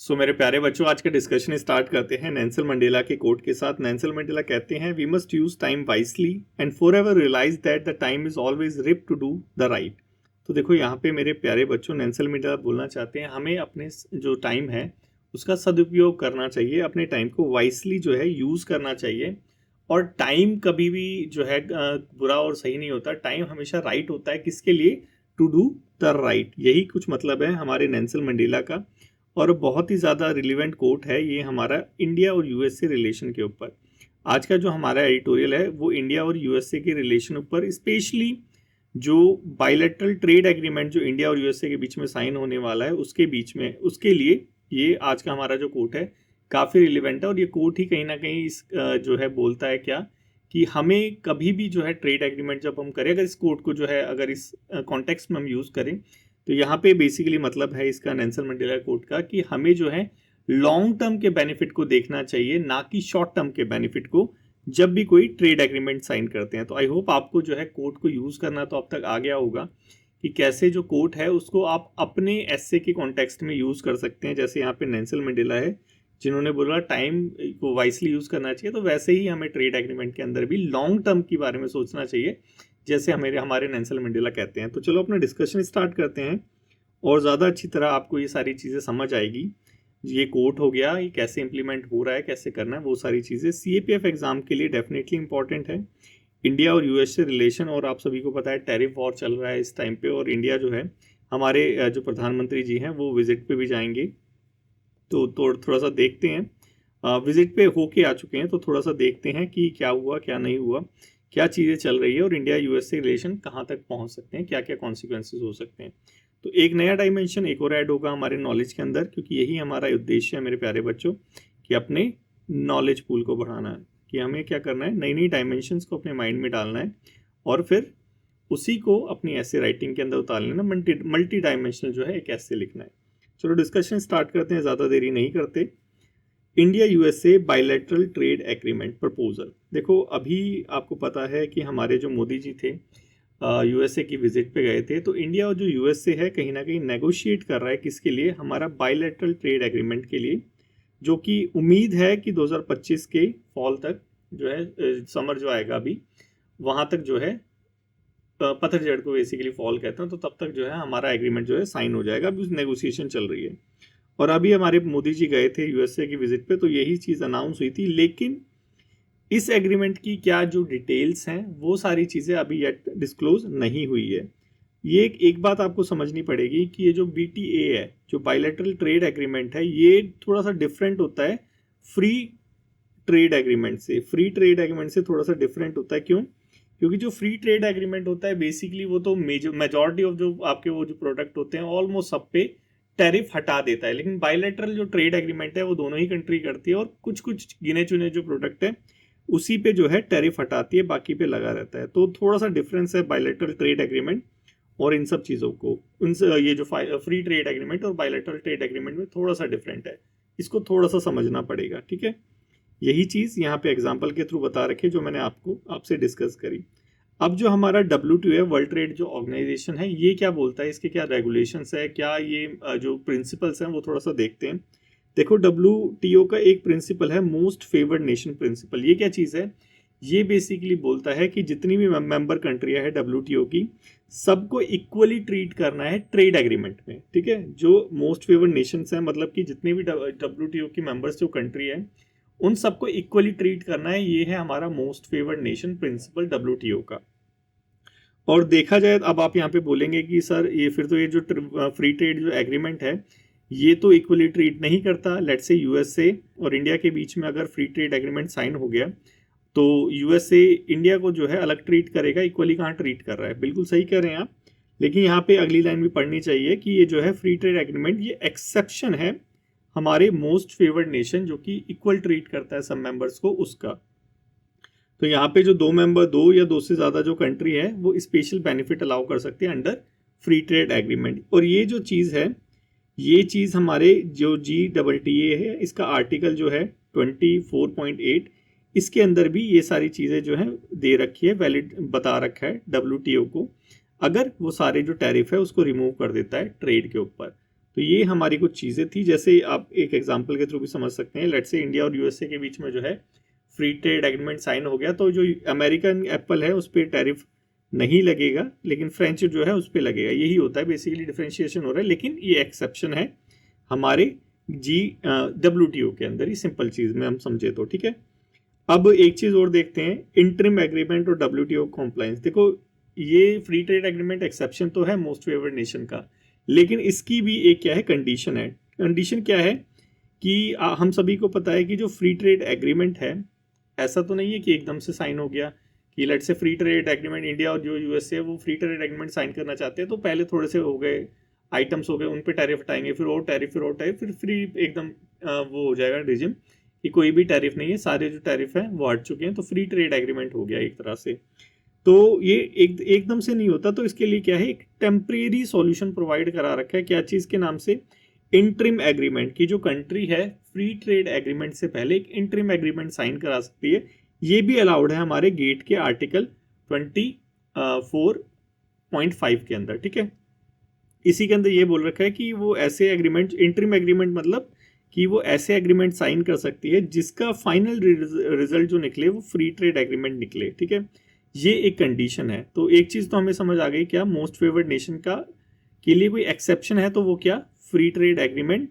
मेरे प्यारे बच्चों, आज का डिस्कशन स्टार्ट करते हैं नेल्सन मंडेला के कोट के साथ। नेल्सन मंडेला कहते हैं, we must use time wisely and for ever realise that the time is always ripe to do the right. तो देखो यहाँ पे मेरे प्यारे बच्चों, नेल्सन मंडेला बोलना चाहते हैं हमें अपने जो टाइम है उसका सदुपयोग करना चाहिए, अपने टाइम को वाइसली जो है यूज़ करना चाहिए। और टाइम कभी भी जो है बुरा और सही नहीं होता। टाइम हमेशा राइट होता है, किसके लिए? To do the right. यही कुछ मतलब है हमारे नेल्सन मंडेला का। और बहुत ही ज़्यादा रिलीवेंट कोट है ये हमारा इंडिया और यूएसए रिलेशन के ऊपर। आज का जो हमारा एडिटोरियल है वो इंडिया और यूएसए के रिलेशन ऊपर, स्पेशली जो बायलैटरल ट्रेड एग्रीमेंट जो इंडिया और यूएसए के बीच में साइन होने वाला है उसके बीच में, उसके लिए ये आज का हमारा जो कोट है काफ़ी रिलीवेंट है। और ये कोट ही कहीं ना कहीं इस जो है बोलता है क्या कि हमें कभी भी जो है ट्रेड एग्रीमेंट जब हम करें, अगर इस कोट को जो है अगर इस कॉन्टेक्स्ट में हम यूज़ करें तो यहाँ पे बेसिकली मतलब है इसका नेल्सन मंडेला कोट का कि हमें जो है लॉन्ग टर्म के बेनिफिट को देखना चाहिए, ना कि शॉर्ट टर्म के बेनिफिट को, जब भी कोई ट्रेड एग्रीमेंट साइन करते हैं। तो आई होप आपको जो है कोट को यूज़ करना तो अब तक आ गया होगा कि कैसे जो कोट है उसको आप अपने एसे के कॉन्टेक्स्ट में यूज़ कर सकते हैं। जैसे यहाँ पे नेल्सन मंडेला है जिन्होंने बोला टाइम को वाइसली यूज़ करना चाहिए, तो वैसे ही हमें ट्रेड एग्रीमेंट के अंदर भी लॉन्ग टर्म के बारे में सोचना चाहिए, जैसे हमारे नेल्सन मंडेला कहते हैं। तो चलो अपना डिस्कशन स्टार्ट करते हैं और ज़्यादा अच्छी तरह आपको ये सारी चीज़ें समझ आएगी। ये कोट हो गया, ये कैसे इंप्लीमेंट हो रहा है, कैसे करना है, वो सारी चीज़ें सीएपीएफ एग्जाम के लिए डेफिनेटली इंपॉर्टेंट है। इंडिया और यूएसए रिलेशन, और आप सभी को पता है टैरिफ वॉर चल रहा है इस टाइम पे, और इंडिया जो है हमारे जो प्रधानमंत्री जी हैं वो विजिट पे भी जाएंगे। तो थोड़ा सा देखते हैं, विजिट पे होके आ चुके हैं, तो थोड़ा सा देखते हैं कि क्या हुआ क्या नहीं हुआ, क्या चीज़ें चल रही है और इंडिया यूएसए रिलेशन कहाँ तक पहुँच सकते हैं, क्या क्या कॉन्सिक्वेंसेज हो सकते हैं। तो एक नया डायमेंशन एक और ऐड होगा हमारे नॉलेज के अंदर, क्योंकि यही हमारा उद्देश्य है मेरे प्यारे बच्चों कि अपने नॉलेज पूल को बढ़ाना है, कि हमें क्या करना है, नई नई डायमेंशंस को अपने माइंड में डालना है और फिर उसी को अपनी ऐसे राइटिंग के अंदर उतार लेना। मल्टी डायमेंशनल जो है एक ऐसे लिखना है। चलो डिस्कशन स्टार्ट करते हैं, ज़्यादा देरी नहीं करते। India USA bilateral trade agreement proposal. देखो अभी आपको पता है कि हमारे जो मोदी जी थे यूएसए की विजिट पे गए थे, तो इंडिया और जो यूएसए है कहीं ना कहीं नेगोशिएट कर रहा है किसके लिए, हमारा बायलैटरल ट्रेड एग्रीमेंट के लिए, जो कि उम्मीद है कि 2025 के फॉल तक जो है, समर जो आएगा अभी वहाँ तक जो है, पतझड़ को बेसिकली फॉल कहते हैं, तो तब तक जो है हमारा एग्रीमेंट जो है साइन हो जाएगा। अभी नेगोशिएशन चल रही है और अभी हमारे मोदी जी गए थे यूएसए की विजिट पे, तो यही चीज़ अनाउंस हुई थी। लेकिन इस एग्रीमेंट की क्या जो डिटेल्स हैं वो सारी चीज़ें अभी येट डिस्क्लोज नहीं हुई है। ये एक बात आपको समझनी पड़ेगी कि ये जो बीटीए है, जो बायलैटरल ट्रेड एग्रीमेंट है, ये थोड़ा सा डिफरेंट होता है फ्री ट्रेड एग्रीमेंट से। फ्री ट्रेड एग्रीमेंट से थोड़ा सा डिफरेंट होता है, क्यों? क्योंकि जो फ्री ट्रेड एग्रीमेंट होता है बेसिकली वो तो मेजॉरिटी ऑफ जो आपके वो जो प्रोडक्ट होते हैं ऑलमोस्ट सब पे टैरिफ हटा देता है। लेकिन बायलैटरल जो ट्रेड एग्रीमेंट है वो दोनों ही कंट्री करती है, और कुछ कुछ गिने चुने जो प्रोडक्ट है उसी पे जो है टैरिफ हटाती है, बाकी पे लगा रहता है। तो थोड़ा सा डिफरेंस है बायलैटरल ट्रेड एग्रीमेंट और इन सब चीज़ों को, ये जो फ्री ट्रेड एग्रीमेंट और बायलैटरल ट्रेड एग्रीमेंट में थोड़ा सा डिफरेंट है, इसको थोड़ा सा समझना पड़ेगा। ठीक है, यही चीज़ यहाँ पे एग्जाम्पल के थ्रू बता रखे जो मैंने आपसे डिस्कस करी। अब जो हमारा WTO है, वर्ल्ड ट्रेड जो ऑर्गेनाइजेशन है, ये क्या बोलता है, इसके क्या रेगुलेशंस है, क्या ये जो प्रिंसिपल्स हैं वो थोड़ा सा देखते हैं। देखो WTO का एक प्रिंसिपल है मोस्ट फेवर्ड नेशन प्रिंसिपल। ये क्या चीज़ है? ये बेसिकली बोलता है कि जितनी भी मेंबर कंट्रियां है WTO की, सबको इक्वली ट्रीट करना है ट्रेड एग्रीमेंट में। ठीक है, जो मोस्ट फेवर्ड नेशंस हैं मतलब कि जितनी भी WTO की मेंबर्स जो कंट्री है उन सबको इक्वली ट्रीट करना है। ये है हमारा most favoured nation principle WTO का। और देखा जाए, अब आप यहाँ पे बोलेंगे कि सर ये फिर तो ये जो फ्री ट्रेड जो एग्रीमेंट है ये तो इक्वली ट्रीट नहीं करता। लेट्स से यूएसए और इंडिया के बीच में अगर फ्री ट्रेड एग्रीमेंट साइन हो गया तो यूएसए इंडिया को जो है अलग ट्रीट करेगा, इक्वली कहाँ ट्रीट कर रहा है? बिल्कुल सही कह रहे हैं आप। लेकिन यहाँ पे अगली लाइन भी पढ़नी चाहिए कि ये जो है फ्री ट्रेड एग्रीमेंट ये एक्सेप्शन है हमारे मोस्ट फेवर्ड नेशन जो कि इक्वल ट्रीट करता है सब मेंबर्स को, उसका। तो यहाँ पे जो दो या दो से ज़्यादा जो कंट्री है वो स्पेशल बेनिफिट अलाउ कर सकते हैं अंडर फ्री ट्रेड एग्रीमेंट। और ये जो चीज़ है, ये चीज़ हमारे जो GTTA है इसका आर्टिकल जो है 24.8, इसके अंदर भी ये सारी चीज़ें जो है दे रखी है, वैलिड बता रखा है WTO को, अगर वो सारे जो टैरिफ है उसको रिमूव कर देता है ट्रेड के ऊपर। तो ये हमारी कुछ चीज़ें थी, जैसे आप एक एग्जांपल के थ्रू भी समझ सकते हैं। लेट्स से इंडिया और यूएसए के बीच में जो है फ्री ट्रेड एग्रीमेंट साइन हो गया, तो जो अमेरिकन एप्पल है उस पर टैरिफ नहीं लगेगा, लेकिन फ्रेंच जो है उस पर लगेगा। यही होता है बेसिकली, डिफरेंशिएशन हो रहा है, लेकिन ये एक्सेप्शन है हमारे WTO के अंदर ही, सिंपल चीज़ में हम समझे तो, ठीक है। अब एक चीज़ और देखते हैं, इंटरिम एग्रीमेंट और WTO कॉम्प्लायंस। देखो ये फ्री ट्रेड एग्रीमेंट एक्सेप्शन तो है मोस्ट फेवर्ड नेशन का, लेकिन इसकी भी एक क्या है कंडीशन है। कंडीशन क्या है कि हम सभी को पता है कि जो फ्री ट्रेड एग्रीमेंट है, ऐसा तो नहीं है कि एकदम से साइन हो गया कि लेट से फ्री ट्रेड एग्रीमेंट इंडिया और जो यूएसए वो फ्री ट्रेड एग्रीमेंट साइन करना चाहते हैं, तो पहले थोड़े से हो गए आइटम्स हो गए, उन पे टैरिफ हटाएंगे, फिर और टैरिफ, फिर और टैरिफ, फिर फ्री एकदम वो हो जाएगा रिजिम कि कोई भी टैरिफ नहीं है, सारे जो टैरिफ हैं वो हट चुके हैं, तो फ्री ट्रेड एग्रीमेंट हो गया एक तरह से। तो ये एकदम से नहीं होता, तो इसके लिए क्या है, एक टेम्परेरी सॉल्यूशन प्रोवाइड करा रखा है, क्या चीज़ के नाम से, इंटरिम एग्रीमेंट। की जो कंट्री है फ्री ट्रेड एग्रीमेंट से पहले एक इंटरिम एग्रीमेंट साइन करा सकती है। ये भी अलाउड है हमारे गेट के आर्टिकल 24.5 के अंदर, ठीक है। इसी के अंदर ये बोल रखा है कि वो ऐसे एग्रीमेंट, इंटरिम एग्रीमेंट मतलब कि वो ऐसे एग्रीमेंट साइन कर सकती है जिसका फाइनल रिजल्ट जो निकले वो फ्री ट्रेड एग्रीमेंट निकले, ठीक है। ये एक कंडीशन है। तो एक चीज़ तो हमें समझ आ गई, क्या मोस्ट फेवर्ड नेशन का के लिए कोई एक्सेप्शन है, तो वो क्या, फ्री ट्रेड एग्रीमेंट,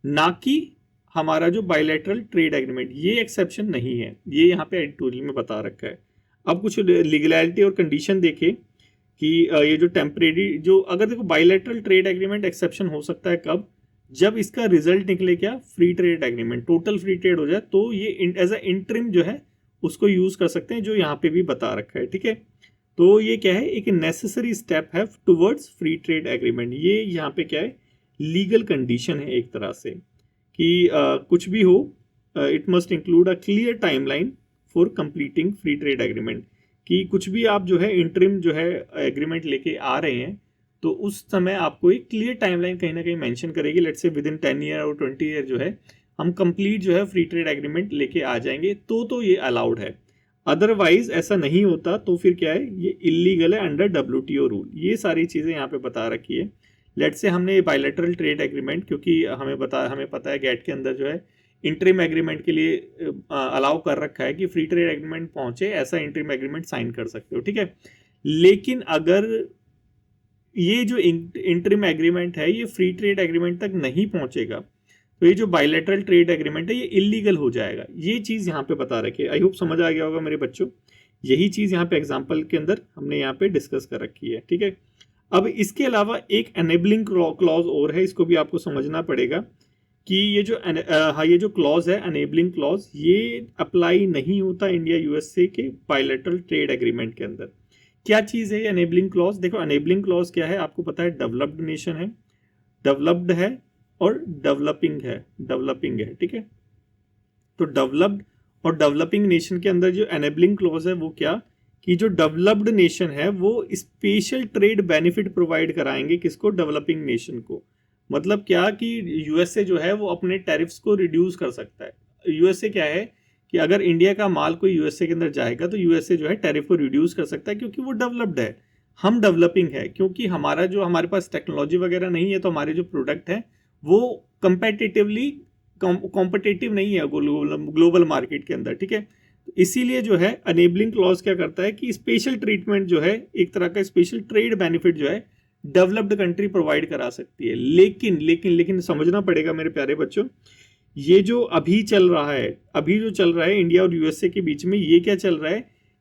ना कि हमारा जो बायलैटरल ट्रेड एग्रीमेंट। ये एक्सेप्शन नहीं है, ये यहाँ पे एडिटोरियल में बता रखा है। अब कुछ लीगलिटी और कंडीशन देखे कि ये जो टेम्परेरी, जो अगर देखो बायलैटरल ट्रेड एग्रीमेंट एक्सेप्शन हो सकता है कब, जब इसका रिजल्ट निकले क्या, free trade agreement, total free trade हो जाए, तो ये एज अ इंटरिम जो है उसको यूज कर सकते हैं, जो यहाँ पे भी बता रखा है, ठीक है। तो ये क्या है, एक नेसेसरी स्टेप है टुवर्ड्स फ्री ट्रेड एग्रीमेंट। ये यहाँ पे क्या है, लीगल कंडीशन है एक तरह से कि कुछ भी हो, it must include a clear timeline for completing free trade agreement. कि कुछ भी आप जो है इंटरिम जो है एग्रीमेंट लेके आ रहे हैं, तो उस समय आपको एक क्लियर टाइमलाइन कहीं ना कहीं मेंशन करेगी, let's say with in 10 year और 20 ईयर जो है हम कंप्लीट जो है फ्री ट्रेड एग्रीमेंट लेके आ जाएंगे, तो ये अलाउड है। अदरवाइज ऐसा नहीं होता तो फिर क्या है, ये इलीगल है अंडर WTO रूल। ये सारी चीज़ें यहाँ पे बता रखी है। लेट्स से हमने बायलैटरल ट्रेड एग्रीमेंट, क्योंकि हमें पता है गेट के अंदर जो है इंटरिम एग्रीमेंट के लिए अलाउ कर रखा है कि फ्री ट्रेड एग्रीमेंट पहुंचे, ऐसा इंटरिम एग्रीमेंट साइन कर सकते हो, ठीक है। लेकिन अगर ये जो इंटरिम एग्रीमेंट है ये फ्री ट्रेड एग्रीमेंट तक नहीं पहुंचेगा, तो ये जो बायलैटरल ट्रेड एग्रीमेंट है ये इलीगल हो जाएगा। ये चीज़ यहाँ पे बता रखी है। आई होप समझ आ गया होगा मेरे बच्चों। यही चीज़ यहाँ पे एग्जाम्पल के अंदर हमने यहाँ पे डिस्कस कर रखी है, ठीक है। अब इसके अलावा एक एनेबलिंग क्लॉज और है, इसको भी आपको समझना पड़ेगा कि ये जो क्लॉज है एनेबलिंग क्लॉज, ये अप्लाई नहीं होता इंडिया यूएसए के बायलैटरल ट्रेड एग्रीमेंट के अंदर। क्या चीज़ है ये एनेबलिंग क्लॉज? देखो एनेबलिंग क्लॉज क्या है, आपको पता है डेवलप्ड नेशन है, डेवलप्ड है और डेवलपिंग है, ठीक है। तो डेवलप्ड और डेवलपिंग नेशन के अंदर जो एनेबलिंग क्लॉज है वो क्या, कि जो डेवलप्ड नेशन है वो स्पेशल ट्रेड बेनिफिट प्रोवाइड कराएंगे, किसको, डेवलपिंग नेशन को। मतलब क्या कि यूएसए जो है वो अपने टैरिफ्स को रिड्यूस कर सकता है। यूएसए क्या है कि अगर इंडिया का माल कोई यूएसए के अंदर जाएगा तो यूएसए जो है टैरिफ को रिड्यूस कर सकता है, क्योंकि वो डेवलप्ड है, हम डेवलपिंग है। क्योंकि हमारे पास टेक्नोलॉजी वगैरह नहीं है, तो हमारे जो प्रोडक्ट है वो कंपेटिटिवली कॉम्पिटिटिव नहीं है ग्लोबल मार्केट के अंदर, ठीक है। तो इसीलिए जो है अनेबलिंग क्लॉज क्या करता है कि स्पेशल ट्रीटमेंट जो है, एक तरह का स्पेशल ट्रेड बेनिफिट जो है डेवलप्ड कंट्री प्रोवाइड करा सकती है। लेकिन समझना पड़ेगा मेरे प्यारे बच्चों, ये जो अभी चल रहा है इंडिया और यूएसए के बीच में, ये क्या चल रहा है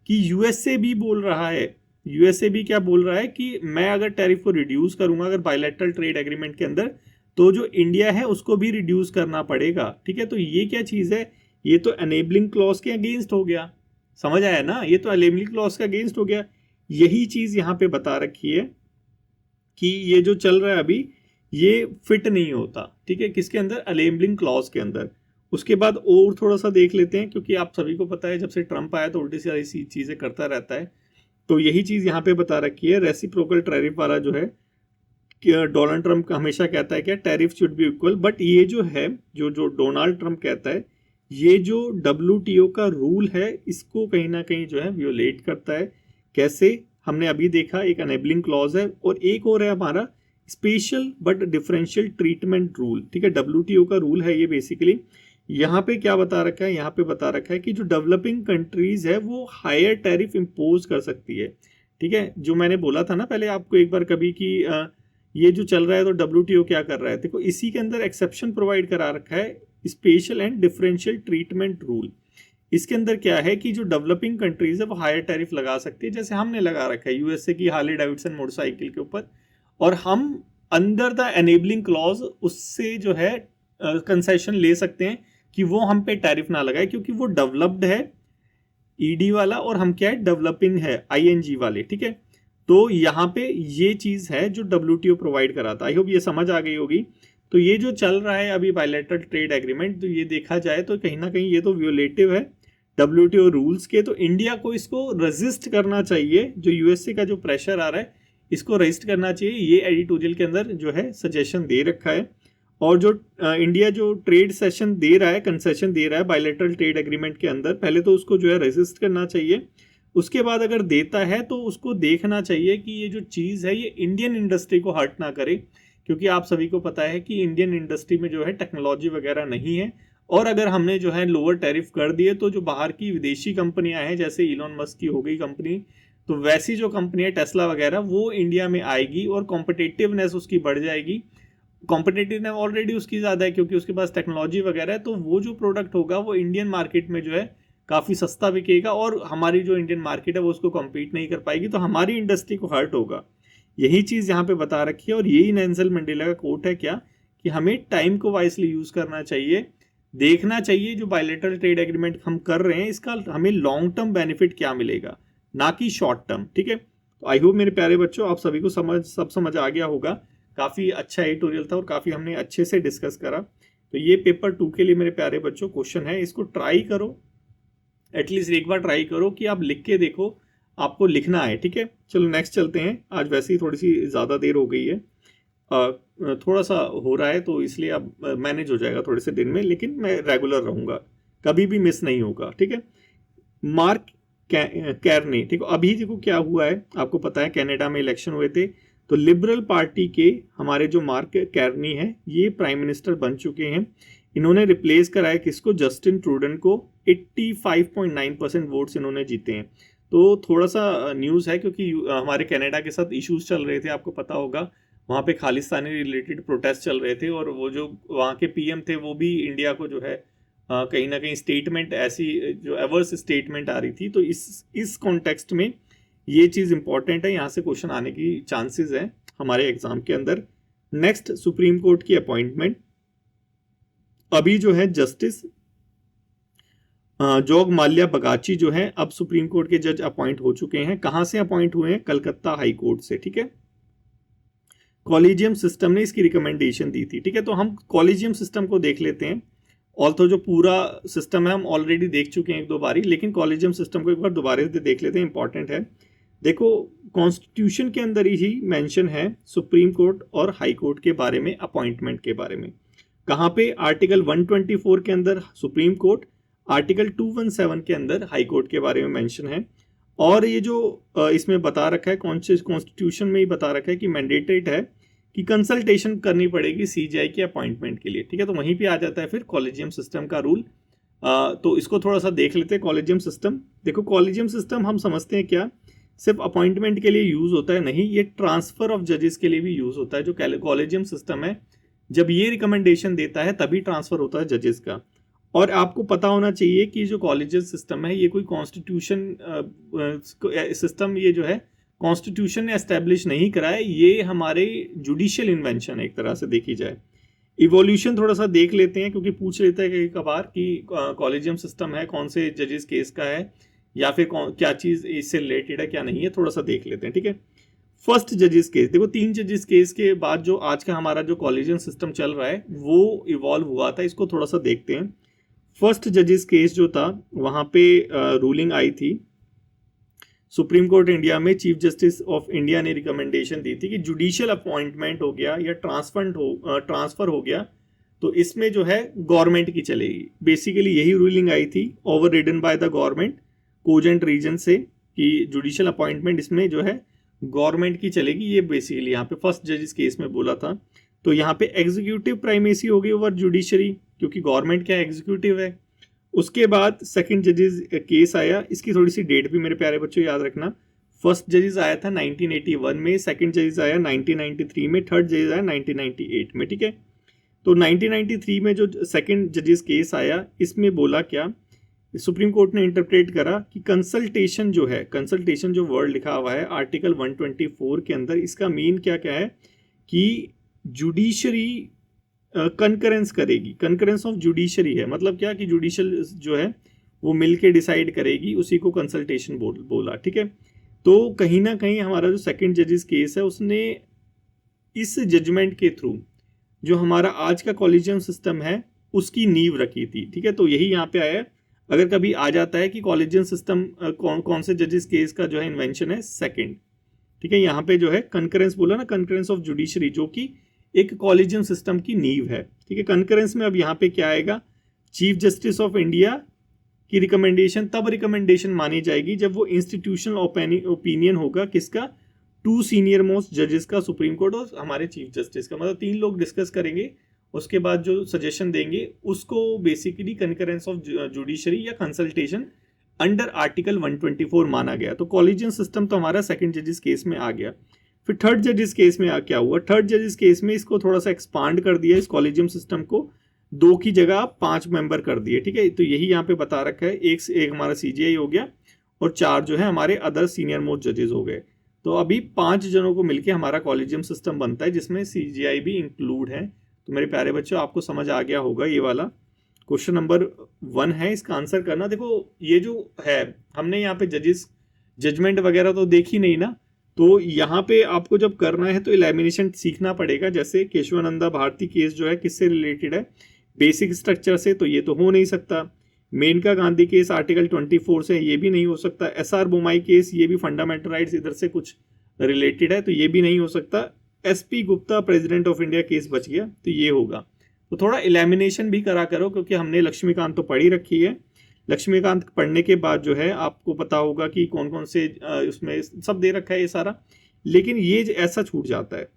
कि यूएसए भी बोल रहा है, यूएसए भी क्या बोल रहा है कि मैं अगर टैरिफ को रिड्यूस करूंगा अगर बायलैटरल ट्रेड एग्रीमेंट के अंदर, तो जो इंडिया है उसको भी रिड्यूस करना पड़ेगा, ठीक है। तो ये क्या चीज़ है, ये तो एनेबलिंग क्लॉज के अगेंस्ट हो गया, समझ आया ना, ये तो एनेबलिंग क्लॉज के अगेंस्ट हो गया। यही चीज़ यहाँ पे बता रखी है कि ये जो चल रहा है अभी ये फिट नहीं होता, ठीक है, किसके अंदर, एनेबलिंग क्लॉज के अंदर। उसके बाद और थोड़ा सा देख लेते हैं, क्योंकि आप सभी को पता है जब से ट्रंप आया तो उल्टी सी चीज़ें करता रहता है। तो यही चीज़ यहाँ पे बता रखी है, रेसिप्रोकल टैरिफ वाला जो है, डोनाल्ड ट्रंप हमेशा कहता है क्या, tariff should be equal, but ये जो है जो डोनाल्ड ट्रंप कहता है, ये जो WTO का रूल है इसको कहीं ना कहीं जो है वियोलेट करता है। कैसे, हमने अभी देखा, एक एनेबलिंग क्लॉज है और एक और है हमारा special but differential treatment rule, ठीक है, WTO का रूल है ये बेसिकली। यहाँ पे क्या बता रखा है, यहाँ पे बता रखा है कि जो डेवलपिंग कंट्रीज है वो हायर टैरिफ इम्पोज कर सकती है, ठीक है। जो मैंने बोला था ना पहले आपको एक बार कभी कि ये जो चल रहा है तो WTO क्या कर रहा है, देखो इसी के अंदर एक्सेप्शन प्रोवाइड करा रखा है, special and differential treatment rule. इसके अंदर क्या है कि जो डेवलपिंग कंट्रीज है वो हायर टैरिफ लगा सकती है, जैसे हमने लगा रखा है USA की हार्ले डेविडसन मोटरसाइकिल के ऊपर, और हम अंडर द एनेबलिंग क्लॉज उससे जो है कंसेशन ले सकते हैं कि वो हम पे टैरिफ ना लगाए, क्योंकि वो डेवलप्ड है ED वाला और हम क्या है डेवलपिंग है ING वाले, ठीक है। तो यहाँ पे ये चीज है जो WTO प्रोवाइड कराता है। आई होप ये समझ आ गई होगी। तो ये जो चल रहा है अभी बायलैटरल ट्रेड एग्रीमेंट, तो ये देखा जाए तो कहीं ना कहीं ये तो वियोलेटिव है WTO रूल्स के। तो इंडिया को इसको रेजिस्ट करना चाहिए, जो USA का जो प्रेशर आ रहा है इसको रेजिस्ट करना चाहिए, ये एडिटोरियल के अंदर जो है सजेशन दे रखा है। और जो इंडिया जो ट्रेड सेशन दे रहा है, कंसेशन दे रहा है बायलैटरल ट्रेड एग्रीमेंट के अंदर, पहले तो उसको जो है रेजिस्ट करना चाहिए, उसके बाद अगर देता है तो उसको देखना चाहिए कि ये जो चीज़ है ये इंडियन इंडस्ट्री को हर्ट ना करे, क्योंकि आप सभी को पता है कि इंडियन इंडस्ट्री में जो है टेक्नोलॉजी वगैरह नहीं है। और अगर हमने जो है लोअर टैरिफ कर दिए तो जो बाहर की विदेशी कंपनियां हैं, जैसे इलॉन मस्क की हो गई कंपनी, तो वैसी जो कंपनियां टेस्ला वगैरह वो इंडिया में आएगी और कॉम्पिटिटिवनेस उसकी बढ़ जाएगी। कॉम्पिटिटिवनेस ऑलरेडी उसकी ज़्यादा है क्योंकि उसके पास टेक्नोलॉजी वगैरह है, तो वो जो प्रोडक्ट होगा वो इंडियन मार्केट में जो है काफ़ी सस्ता बिकेगा और हमारी जो इंडियन मार्केट है वो उसको कम्पीट नहीं कर पाएगी, तो हमारी इंडस्ट्री को हर्ट होगा। यही चीज़ यहाँ पे बता रखी है और यही नेल्सन मंडेला का कोट है क्या, कि हमें टाइम को वाइसली यूज़ करना चाहिए, देखना चाहिए जो बायलैटरल ट्रेड एग्रीमेंट हम कर रहे हैं इसका हमें लॉन्ग टर्म बेनिफिट क्या मिलेगा, ना कि शॉर्ट टर्म, ठीक है। तो आई होप मेरे प्यारे बच्चों आप सभी को समझ आ गया होगा। काफ़ी अच्छा एडिटोरियल था और काफ़ी हमने अच्छे से डिस्कस करा। तो ये पेपर 2 के लिए मेरे प्यारे बच्चों क्वेश्चन है, इसको ट्राई करो, एटलीस्ट एक बार ट्राई करो कि आप लिख के देखो, आपको लिखना है, ठीक है। चलो नेक्स्ट चलते हैं। आज वैसे ही थोड़ी सी ज़्यादा देर हो गई है, थोड़ा सा हो रहा है तो इसलिए अब मैनेज हो जाएगा थोड़े से दिन में, लेकिन मैं रेगुलर रहूँगा, कभी भी मिस नहीं होगा, ठीक है। मार्क कैर्नी, ठीक है। अभी देखो क्या हुआ है, आपको पता है कनाडा में इलेक्शन हुए थे, तो लिबरल पार्टी के हमारे जो मार्क कैर्नी है ये प्राइम मिनिस्टर बन चुके हैं। इन्होंने रिप्लेस कराया किसको, जस्टिन ट्रूडन को। 85.9% वोट्स इन्होंने जीते हैं। तो थोड़ा सा न्यूज़ है क्योंकि हमारे कनाडा के साथ इश्यूज चल रहे थे, आपको पता होगा, वहाँ पे खालिस्तानी रिलेटेड प्रोटेस्ट चल रहे थे और वो जो वहाँ के PM थे वो भी इंडिया को जो है कहीं ना कहीं स्टेटमेंट ऐसी जो एवर्स स्टेटमेंट आ रही थी। तो इस कॉन्टेक्स्ट में ये चीज़ इंपॉर्टेंट है, यहाँ से क्वेश्चन आने की चांसेस है हमारे एग्जाम के अंदर। नेक्स्ट, सुप्रीम कोर्ट की अपॉइंटमेंट। अभी जो है जस्टिस जोग माल्या बगाची जो है अब सुप्रीम कोर्ट के जज अपॉइंट हो चुके हैं। कहाँ से अपॉइंट हुए हैं, कलकत्ता हाई कोर्ट से, ठीक है। कॉलेजियम सिस्टम ने इसकी रिकमेंडेशन दी थी, ठीक है। तो हम कॉलेजियम सिस्टम को देख लेते हैं। ऑल्थो जो पूरा सिस्टम है हम ऑलरेडी देख चुके हैं एक दो बारी, लेकिन कॉलेजियम सिस्टम को एक बार दोबारा से देख लेते हैं, इंपॉर्टेंट है। देखो कॉन्स्टिट्यूशन के अंदर ही मेंशन है सुप्रीम कोर्ट और हाई कोर्ट के बारे में, अपॉइंटमेंट के बारे में। कहाँ पे, आर्टिकल 124 के अंदर सुप्रीम कोर्ट, आर्टिकल 217 के अंदर हाई कोर्ट के बारे में मेंशन है। और ये जो इसमें बता रखा है, कॉन्स्टिट्यूशन में ही बता रखा है कि मैंडेटेड है कि कंसल्टेशन करनी पड़ेगी CJI के अपॉइंटमेंट के लिए, ठीक है। तो वहीं पे आ जाता है फिर कॉलेजियम सिस्टम का रूल। तो इसको थोड़ा सा देख लेते हैं। कॉलेजियम सिस्टम, देखो कॉलेजियम सिस्टम हम समझते हैं क्या, सिर्फ अपॉइंटमेंट के लिए यूज़ होता है, नहीं, ये ट्रांसफ़र ऑफ जजेस के लिए भी यूज़ होता है। जो कॉलेजियम सिस्टम है जब ये रिकमेंडेशन देता है तभी ट्रांसफ़र होता है जजेस का। और आपको पता होना चाहिए कि जो कॉलेजियम सिस्टम है ये कोई कॉन्स्टिट्यूशन सिस्टम, ये जो है कॉन्स्टिट्यूशन ने एस्टेब्लिश नहीं करा है, ये हमारे जुडिशियल इन्वेंशन है एक तरह से देखी जाए। इवोल्यूशन थोड़ा सा देख लेते हैं क्योंकि पूछ लेता है कई कबार कि कॉलेजियम सिस्टम है कौन से जजेस केस का है या फिर क्या चीज़ इससे रिलेटेड है क्या नहीं है, थोड़ा सा देख लेते हैं, ठीक है। फर्स्ट जजेस केस, देखो 3 जजेस केस के बाद जो आज का हमारा जो कॉलेजियम सिस्टम चल रहा है वो इवॉल्व हुआ था, इसको थोड़ा सा देखते हैं। फर्स्ट जजेस केस जो था वहाँ पे रूलिंग आई थी, सुप्रीम कोर्ट इंडिया में चीफ जस्टिस ऑफ इंडिया ने रिकमेंडेशन दी थी कि जुडिशियल अपॉइंटमेंट हो गया या ट्रांसफ़र हो गया तो इसमें जो है गवर्नमेंट की चलेगी। बेसिकली यही रूलिंग आई थी, overridden by the government cogent reason से, कि जुडिशियल अपॉइंटमेंट इसमें जो है गवर्नमेंट की चलेगी, ये बेसिकली यहाँ पे फर्स्ट जजेस केस में बोला था। तो यहाँ पे एग्जीक्यूटिव प्राइमेसी होगी ओवर जुडिशरी, क्योंकि गवर्नमेंट क्या एग्जीक्यूटिव है। उसके बाद सेकंड जजेस केस आया, इसकी थोड़ी सी डेट भी मेरे प्यारे बच्चों याद रखना। फर्स्ट जजेस आया था 1981 में, सेकंड जजेस आया 1993 में, थर्ड जजेस आया 1998 में, ठीक है। तो 1993 में जो सेकंड जजेस केस आया, इसमें बोला क्या, सुप्रीम कोर्ट ने इंटरप्रेट करा कि कंसल्टेशन जो है, कंसल्टेशन जो वर्ड लिखा हुआ है आर्टिकल 124 के अंदर, इसका मीन क्या क्या है कि जुडिशरी कंकरेंस करेगी, कंकरेंस ऑफ जुडिशरी है, मतलब क्या कि जुडिशल जो है वो मिलके डिसाइड करेगी, उसी को कंसल्टेशन बोला, ठीक है। तो कहीं ना कहीं हमारा जो सेकंड जजेस केस है, उसने इस जजमेंट के थ्रू जो हमारा आज का कॉलेजियम सिस्टम है उसकी नींव रखी थी, ठीक है। तो यही यहाँ पे आया, अगर कभी आ जाता है कि कॉलेजियम सिस्टम कौन से जजेस केस का जो है इन्वेंशन है, सेकंड, ठीक है। यहाँ पे जो है कंकरेंस बोला ना, कंकरेंस ऑफ जुडिशरी, जो कि एक कॉलेजियम सिस्टम की नींव है, ठीक है। कंकरेंस में अब यहाँ पे क्या आएगा, चीफ जस्टिस ऑफ इंडिया की रिकमेंडेशन तब रिकमेंडेशन मानी जाएगी जब वो इंस्टीट्यूशनल ओपिनियन होगा किसका, 2 सीनियर मोस्ट जजेस का, सुप्रीम कोर्ट और हमारे चीफ जस्टिस का, मतलब 3 लोग डिस्कस करेंगे, उसके बाद जो सजेशन देंगे उसको बेसिकली कंकरेंस ऑफ जुडिशरी या कंसल्टेशन अंडर आर्टिकल 124 माना गया। तो कॉलेजियम सिस्टम तो हमारा सेकंड जजेस केस में आ गया। फिर थर्ड जजेस केस में क्या हुआ, थर्ड जजेस केस में इसको थोड़ा सा एक्सपांड कर दिया, इस कॉलेजियम सिस्टम को 2 की जगह 5 मेंबर कर दिए, ठीक है। तो यही यहाँ पे बता रखा है, एक हमारा सीजीआई हो गया और 4 जो है हमारे अदर सीनियर मोस्ट जजेस हो गए। तो अभी 5 जनों को मिलकर हमारा कॉलेजियम सिस्टम बनता है, जिसमें सीजीआई भी इंक्लूड है। तो मेरे प्यारे बच्चों, आपको समझ आ गया होगा ये वाला। क्वेश्चन नंबर 1 है, इसका आंसर करना। देखो ये जो है, हमने यहाँ पे जजेस जजमेंट वगैरह तो देखी नहीं ना, तो यहाँ पे आपको जब करना है तो एलिमिनेशन सीखना पड़ेगा। जैसे केशवानंदा भारती केस जो है किससे रिलेटेड है, बेसिक स्ट्रक्चर से, तो ये तो हो नहीं सकता। मेनका गांधी केस आर्टिकल 24 से, ये भी नहीं हो सकता। एसआर बोमाई केस, ये भी फंडामेंटल राइट्स इधर से कुछ रिलेटेड है, तो ये भी नहीं हो सकता। SP Gupta president of India case बच गया, तो ये होगा। तो थोड़ा एलिमिनेशन भी करा करो, क्योंकि हमने लक्ष्मीकांत तो पढ़ी रखी है। लक्ष्मीकांत पढ़ने के बाद जो है आपको पता होगा कि कौन कौन से उसमें सब दे रखा है ये सारा, लेकिन ये ऐसा छूट जाता है,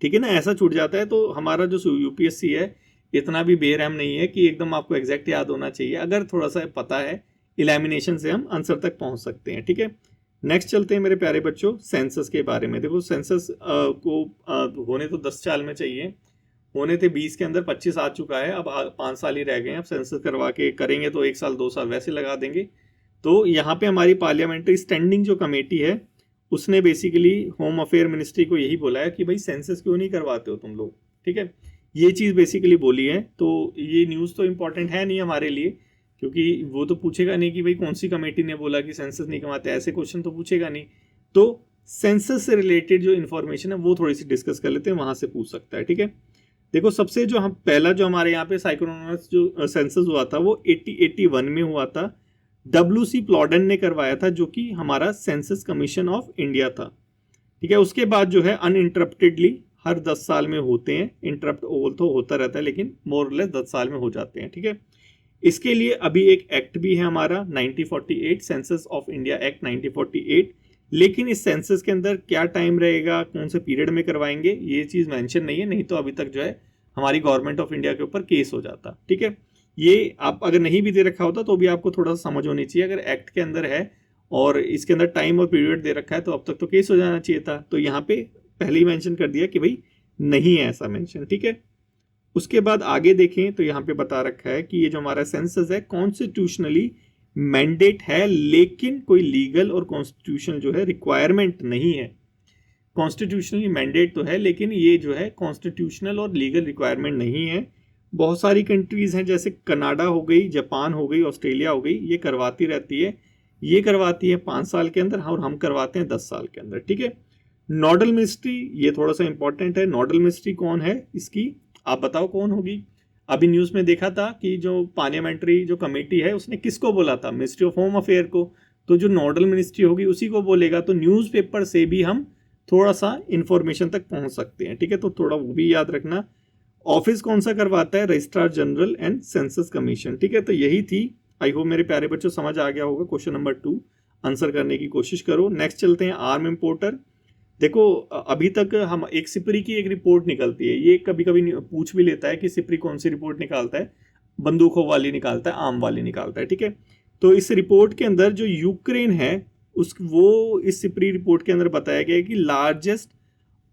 ठीक है ना, ऐसा छूट जाता है। तो हमारा जो यूपीएससी है इतना भी बेरहम नहीं है कि एकदम आपको एग्जैक्ट याद होना चाहिए। अगर थोड़ा सा पता है, एलिमिनेशन से हम आंसर तक पहुंच सकते हैं, ठीक है। नेक्स्ट चलते हैं मेरे प्यारे बच्चों, सेंसस के बारे में। देखो सेंसस को होने तो 10 साल में चाहिए, होने थे 20 के अंदर, 25 आ चुका है, अब 5 साल ही रह गए हैं। अब सेंसस करवा के करेंगे तो 1 साल 2 साल वैसे लगा देंगे। तो यहाँ पे हमारी पार्लियामेंट्री स्टैंडिंग जो कमेटी है, उसने बेसिकली होम अफेयर मिनिस्ट्री को यही बोला है कि भाई सेंसस क्यों नहीं करवाते हो तुम लोग, ठीक है। ये चीज़ बेसिकली बोली है। तो ये न्यूज़ तो इम्पॉर्टेंट है नहीं हमारे लिए, क्योंकि वो तो पूछेगा नहीं कि भाई कौन सी कमेटी ने बोला कि सेंसस नहीं करवाते, ऐसे क्वेश्चन तो पूछेगा नहीं। तो सेंसस से रिलेटेड जो इन्फॉर्मेशन है वो थोड़ी सी डिस्कस कर लेते हैं, वहां से पूछ सकता है, ठीक है। देखो सबसे जो हम पहला जो हमारे यहाँ पे साइक्रोनस जो सेंसस हुआ था वो 1881 में हुआ था। WC प्लॉडन ने करवाया था, जो कि हमारा सेंसस कमीशन ऑफ इंडिया था, ठीक है। उसके बाद जो है अनइंटरप्टेडली हर 10 साल में होते हैं, इंटरप्ट ओवल तो होता रहता है, लेकिन मोर लेस 10 साल में हो जाते हैं, ठीक है। इसके लिए अभी एक एक्ट भी है हमारा 1948, सेंसस ऑफ इंडिया एक्ट 1948। लेकिन इस सेंसस के अंदर क्या टाइम रहेगा, कौन से पीरियड में करवाएंगे, ये चीज़ मेंशन नहीं है, नहीं तो अभी तक जो है हमारी गवर्नमेंट ऑफ इंडिया के ऊपर केस हो जाता, ठीक है। ये आप अगर नहीं भी दे रखा होता तो भी आपको थोड़ा सा समझ होनी चाहिए। अगर एक्ट के अंदर है और इसके अंदर टाइम और पीरियड दे रखा है तो अब तक तो केस हो जाना चाहिए था। तो यहाँ पे पहले ही मेंशन कर दिया कि भाई नहीं है ऐसा मेंशन, ठीक है। उसके बाद आगे देखें तो यहाँ पे बता रखा है कि ये जो हमारा सेंसस है कॉन्स्टिट्यूशनली मैंडेट है, लेकिन कोई लीगल और कॉन्स्टिट्यूशनल जो है रिक्वायरमेंट नहीं है। कॉन्स्टिट्यूशनली मैंडेट तो है, लेकिन ये जो है कॉन्स्टिट्यूशनल और लीगल रिक्वायरमेंट नहीं है। बहुत सारी कंट्रीज हैं, जैसे कनाडा हो गई, जापान हो गई, ऑस्ट्रेलिया हो गई, ये करवाती रहती है। ये करवाती है 5 साल के अंदर और हम करवाते हैं 10 साल के अंदर, ठीक है। नोडल मिनिस्ट्री, ये थोड़ा सा इंपॉर्टेंट है। नोडल मिनिस्ट्री कौन है इसकी, आप बताओ कौन होगी। अभी न्यूज़ में देखा था कि जो पार्लियामेंट्री जो कमेटी है उसने किसको बोला था, मिनिस्ट्री ऑफ होम अफेयर को। तो जो नोडल मिनिस्ट्री होगी उसी को बोलेगा। तो न्यूज़पेपर से भी हम थोड़ा सा इंफॉर्मेशन तक पहुंच सकते हैं, ठीक है। तो थोड़ा वो भी याद रखना। ऑफिस कौन सा करवाता है, registrar general and census commission, ठीक है। तो यही थी, आई होप मेरे प्यारे बच्चों समझ आ गया होगा क्वेश्चन नंबर 2। आंसर करने की कोशिश करो। नेक्स्ट चलते हैं आर्म इम्पोर्टर। देखो अभी तक हम एक सिपरी की एक रिपोर्ट निकलती है, ये कभी कभी पूछ भी लेता है कि सिपरी कौन सी रिपोर्ट निकालता है, बंदूकों वाली निकालता है, आम वाली निकालता है, ठीक है। तो इस रिपोर्ट के अंदर जो यूक्रेन है वो इस सिपरी रिपोर्ट के अंदर बताया गया है कि लार्जेस्ट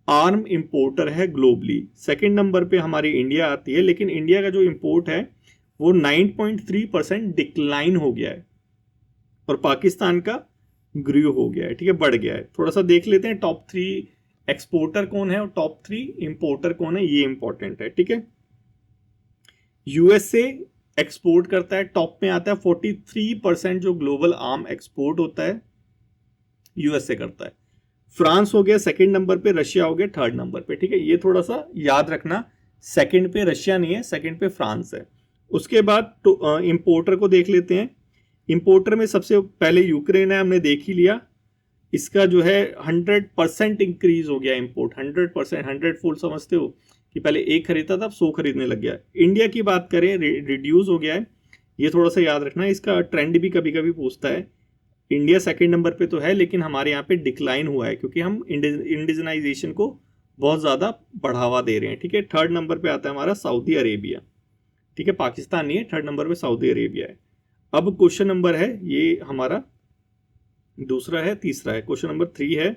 आर्म इंपोर्टर है ग्लोबली। सेकेंड नंबर पे हमारी इंडिया आती है, लेकिन इंडिया का जो इंपोर्ट है वो 9.3% डिक्लाइन हो गया है और पाकिस्तान का ग्रो हो गया है, ठीक है, बढ़ गया है। थोड़ा सा देख लेते हैं टॉप 3 एक्सपोर्टर कौन है और टॉप 3 इंपोर्टर कौन है, ये इंपॉर्टेंट है, ठीक है। यूएसए एक्सपोर्ट करता है, टॉप में आता है। 43% जो ग्लोबल आर्म एक्सपोर्ट होता है यूएसए करता है। फ्रांस हो गया सेकंड नंबर पे, रशिया हो गया थर्ड नंबर पे, ठीक है। ये थोड़ा सा याद रखना, सेकंड पे रशिया नहीं है, सेकंड पे फ्रांस है। उसके बाद तो इंपोर्टर को देख लेते हैं। इंपोर्टर में सबसे पहले यूक्रेन है, हमने देख ही लिया। इसका जो है 100% इंक्रीज हो गया इंपोर्ट, 100%, 100 फुल समझते हो कि पहले 1 खरीदता था अब 100 खरीदने लग गया। इंडिया की बात करें रिड्यूस हो गया है, ये थोड़ा सा याद रखना। इसका ट्रेंड भी कभी कभी पूछता है। इंडिया सेकंड नंबर पे तो है, लेकिन हमारे यहाँ पे डिक्लाइन हुआ है क्योंकि हम इंडिजनाइजेशन को बहुत ज़्यादा बढ़ावा दे रहे हैं, ठीक है। थर्ड नंबर पे आता है हमारा सऊदी अरेबिया, ठीक है, पाकिस्तान नहीं है, थर्ड नंबर पे सऊदी अरेबिया है। अब क्वेश्चन नंबर है, ये हमारा दूसरा है, तीसरा है, क्वेश्चन नंबर 3 है।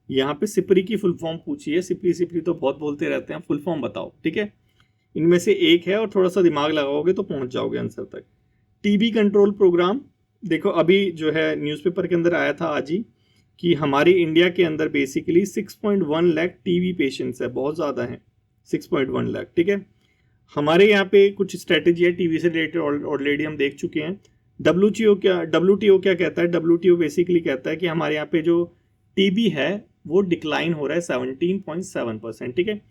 यहाँ पे सिपरी की फुल फॉर्म पूछी है। सिपरी सिपरी तो बहुत बोलते रहते हैं, फुल फॉर्म बताओ, ठीक है। इनमें से एक है और थोड़ा सा दिमाग लगाओगे तो पहुंच जाओगे आंसर तक। टीबी कंट्रोल प्रोग्राम, देखो अभी जो है न्यूज़पेपर के अंदर आया था आज ही कि हमारी इंडिया के अंदर बेसिकली 6.1 लाख टीबी पेशेंट्स है, बहुत ज़्यादा है, 6.1 लाख, ठीक है। हमारे यहाँ पे कुछ स्ट्रेटेजी है टीबी से रिलेटेड, ऑलरेडी हम देख चुके हैं। डब्ल्यूटीओ क्या कहता है? डब्ल्यूटीओ बेसिकली कहता है कि हमारे यहाँ पे जो टीबी है वो डिक्लाइन हो रहा है 17.7%, ठीक है।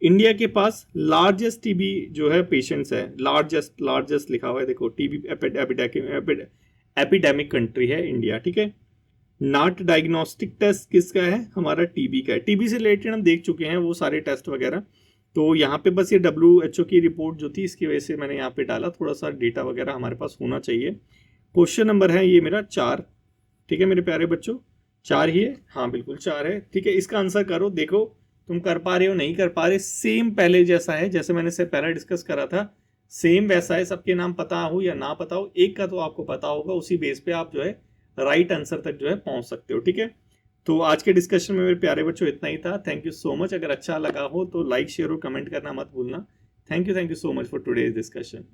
इंडिया के पास लार्जेस्ट टीबी जो है पेशेंट्स है, लार्जेस्ट लिखा हुआ है, देखो टीबी एपिडेमिक कंट्री है इंडिया, ठीक है। नाट डायग्नोस्टिक टेस्ट किसका है? हमारा टीबी का है। टीबी से रिलेटेड हम देख चुके हैं वो सारे टेस्ट वगैरह। तो यहाँ पे बस ये WHO की रिपोर्ट जो थी इसकी वजह से मैंने यहाँ पे डाला, थोड़ा सा डेटा वगैरह हमारे पास होना चाहिए। क्वेश्चन नंबर है ये मेरा 4, ठीक है मेरे प्यारे बच्चों, 4 ही है, हाँ बिल्कुल 4 है, ठीक है। इसका आंसर करो, देखो तुम कर पा रहे हो नहीं कर पा रहे। सेम पहले जैसा है, जैसे मैंने से पहले डिस्कस करा था, सेम वैसा है। सबके नाम पता हो या ना पता हो, एक का तो आपको पता होगा, उसी बेस पे आप जो है राइट आंसर तक जो है पहुंच सकते हो, ठीक है। तो आज के डिस्कशन में मेरे प्यारे बच्चों इतना ही था। Thank you so much. अगर अच्छा लगा हो तो लाइक शेयर और कमेंट करना मत भूलना। Thank you so much for today's discussion.